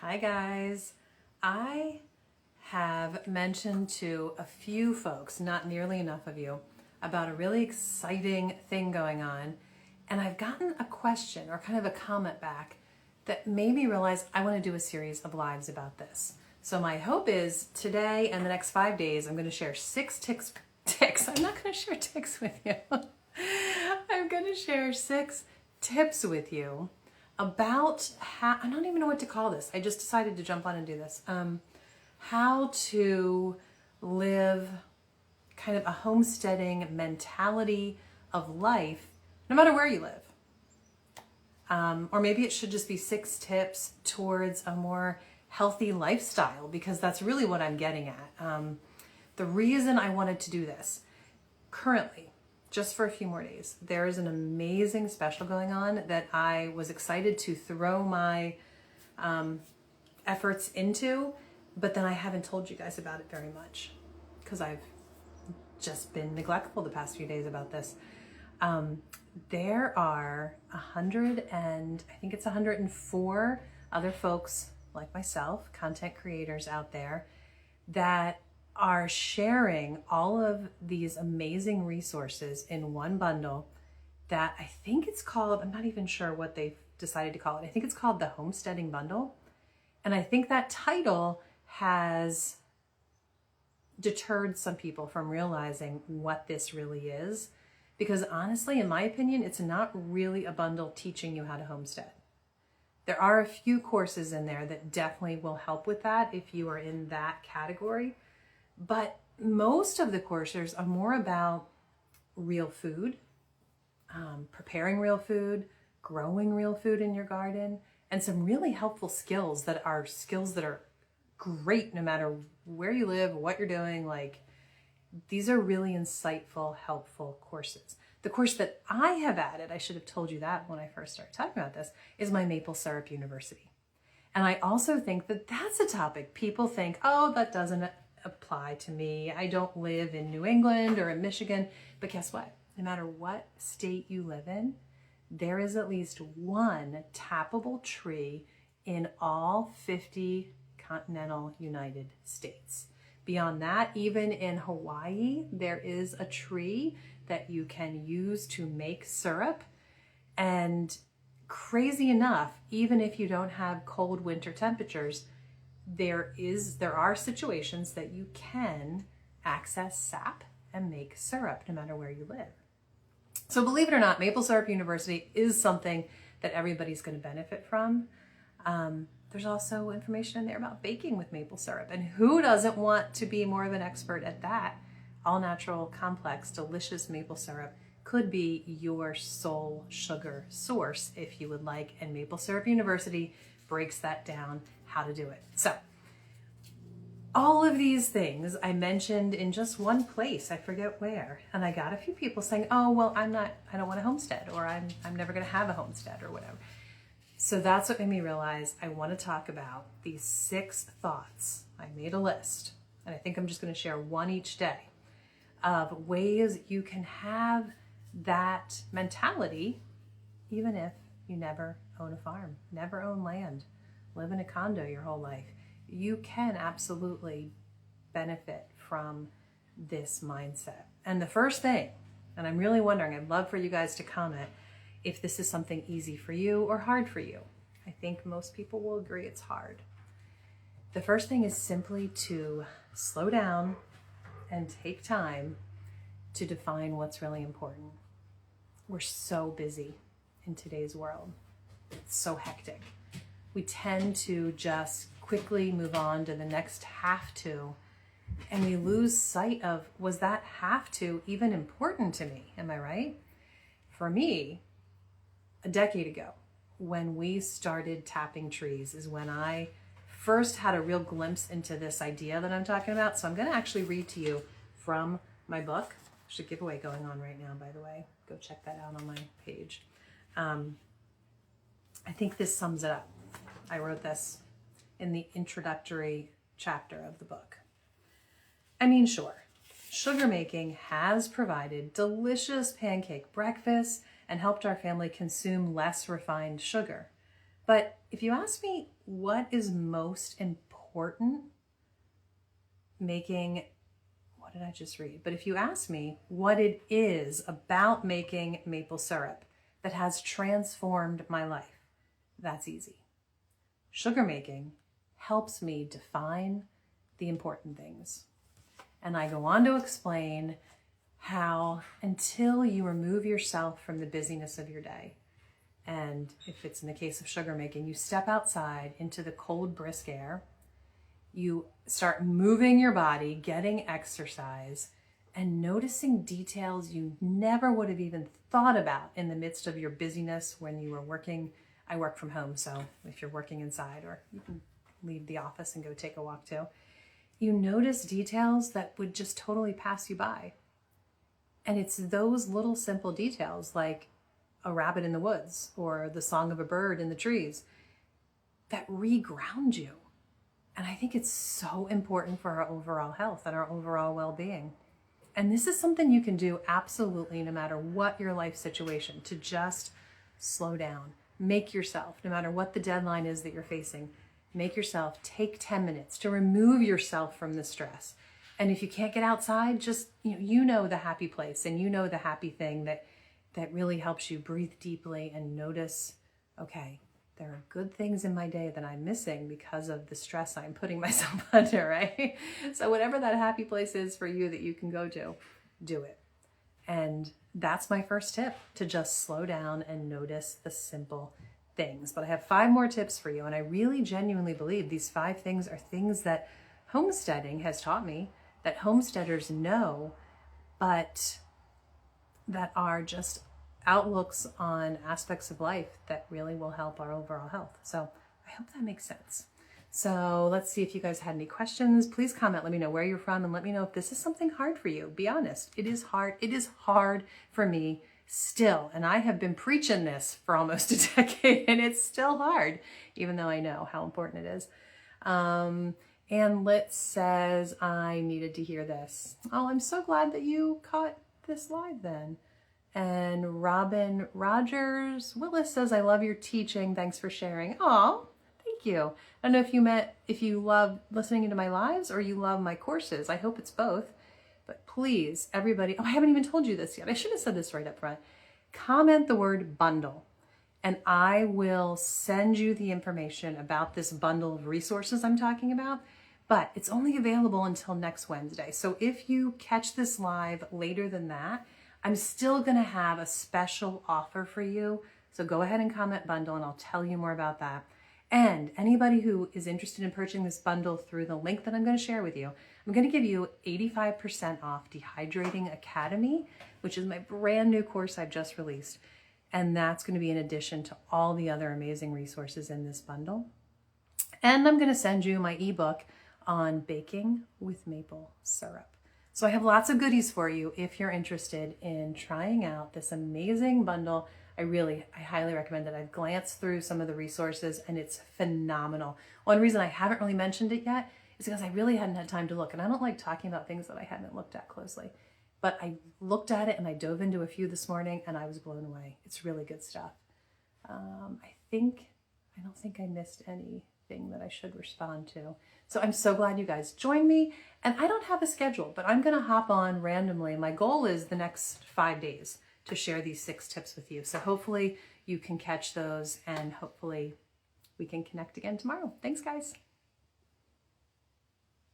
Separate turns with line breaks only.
Hi guys. I have mentioned to a few folks, not nearly enough of you, about a really exciting thing going on. And I've gotten a question or kind of a comment back that made me realize I want to do a series of lives about this. So my hope is today and the next 5 days, I'm going to share 6 ticks. I'm not going to share ticks with you. I'm going to share 6 tips with you about how, I don't even know what to call this. I just decided to jump on and do this. How to live kind of a homesteading mentality of life, no matter where you live. Or maybe it should just be 6 tips towards a more healthy lifestyle, because that's really what I'm getting at. The reason I wanted to do this currently, just for a few more days, there is an amazing special going on that I was excited to throw my efforts into, but then I haven't told you guys about it very much because I've just been neglectful the past few days about this. There are 104 other folks like myself, content creators out there that are sharing all of these amazing resources in one bundle that I think it's called, I'm not even sure what they've decided to call it. I think it's called the Homesteading Bundle. And I think that title has deterred some people from realizing what this really is. Because honestly, in my opinion, it's not really a bundle teaching you how to homestead. There are a few courses in there that definitely will help with that if you are in that category. But most of the courses are more about real food, preparing real food, growing real food in your garden, and some really helpful skills that are great no matter where you live, what you're doing. Like, these are really insightful, helpful courses. The course that I have added, I should have told you that when I first started talking about this, is my Maple Syrup University. And I also think that that's a topic people think, oh, that doesn't apply to me. I don't live in New England or in Michigan. But guess what? No matter what state you live in, there is at least one tappable tree in all 50 continental United States. Beyond that, even in Hawaii, there is a tree that you can use to make syrup. And crazy enough, even if you don't have cold winter temperatures, there are situations that you can access sap and make syrup no matter where you live. So believe it or not, Maple Syrup University is something that everybody's going to benefit from. There's also information in there about baking with maple syrup, and who doesn't want to be more of an expert at that? All natural, complex, delicious maple syrup could be your sole sugar source if you would like, and Maple Syrup University breaks that down how to do it. So all of these things I mentioned in just one place, I forget where, and I got a few people saying, oh, well, I don't want a homestead, or I'm never going to have a homestead, or whatever. So that's what made me realize I want to talk about these 6 thoughts. I made a list, and I think I'm just going to share one each day of ways you can have that mentality, even if you never own a farm, never own land, live in a condo your whole life. You can absolutely benefit from this mindset. And the first thing, and I'm really wondering, I'd love for you guys to comment if this is something easy for you or hard for you. I think most people will agree it's hard. The first thing is simply to slow down and take time to define what's really important. We're so busy in today's world. It's so hectic. We tend to just quickly move on to the next have to, and we lose sight of, was that have to even important to me? Am I right? For me, a decade ago, when we started tapping trees, is when I first had a real glimpse into this idea that I'm talking about. So I'm going to actually read to you from my book. There's a giveaway going on right now, by the way. Go check that out on my page. I think this sums it up. I wrote this in the introductory chapter of the book. I mean, sure, sugar making has provided delicious pancake breakfasts and helped our family consume less refined sugar. But if you ask me what is most important making, what did I just read? But if you ask me what it is about making maple syrup that has transformed my life, that's easy. Sugar making helps me define the important things. And I go on to explain how until you remove yourself from the busyness of your day, and if it's in the case of sugar making, you step outside into the cold, brisk air, you start moving your body, getting exercise, and noticing details you never would have even thought about in the midst of your busyness when you were working. I work from home, so if you're working inside, or you can leave the office and go take a walk too, you notice details that would just totally pass you by. And it's those little simple details like a rabbit in the woods or the song of a bird in the trees that reground you. And I think it's so important for our overall health and our overall well-being. And this is something you can do absolutely no matter what your life situation, to just slow down. Make yourself, no matter what the deadline is that you're facing, make yourself take 10 minutes to remove yourself from the stress. And if you can't get outside, just, you know the happy place and you know the happy thing that really helps you breathe deeply and notice, okay, there are good things in my day that I'm missing because of the stress I'm putting myself under, right? So whatever that happy place is for you that you can go to, do it. And that's my first tip, to just slow down and notice the simple things. But I have 5 more tips for you. And I really genuinely believe these 5 things are things that homesteading has taught me, that homesteaders know, but that are just outlooks on aspects of life that really will help our overall health. So I hope that makes sense. So let's see if you guys had any questions. Please comment, let me know where you're from, and let me know if this is something hard for you. Be honest, it is hard. It is hard for me still. And I have been preaching this for almost a decade and it's still hard, even though I know how important it is. And Lit says, I needed to hear this. Oh, I'm so glad that you caught this live then. And Robin Rogers Willis says, I love your teaching. Thanks for sharing. Oh, thank you. I don't know if you love listening to my lives or you love my courses. I hope it's both. But please, everybody, I haven't even told you this yet. I should have said this right up front. Comment the word bundle, and I will send you the information about this bundle of resources I'm talking about. But it's only available until next Wednesday. So if you catch this live later than that, I'm still going to have a special offer for you. So go ahead and comment bundle and I'll tell you more about that. And anybody who is interested in purchasing this bundle through the link that I'm going to share with you, I'm going to give you 85% off Dehydrating Academy, which is my brand new course I've just released. And that's going to be in addition to all the other amazing resources in this bundle. And I'm going to send you my ebook on baking with maple syrup. So I have lots of goodies for you if you're interested in trying out this amazing bundle. I highly recommend it. I've glanced through some of the resources and it's phenomenal. One reason I haven't really mentioned it yet is because I really hadn't had time to look, and I don't like talking about things that I haven't looked at closely. But I looked at it and I dove into a few this morning and I was blown away. It's really good stuff. I don't think I missed anything that I should respond to. So I'm so glad you guys joined me, and I don't have a schedule, but I'm going to hop on randomly. My goal is the next 5 days to share these 6 tips with you. So hopefully you can catch those and hopefully we can connect again tomorrow. Thanks, guys.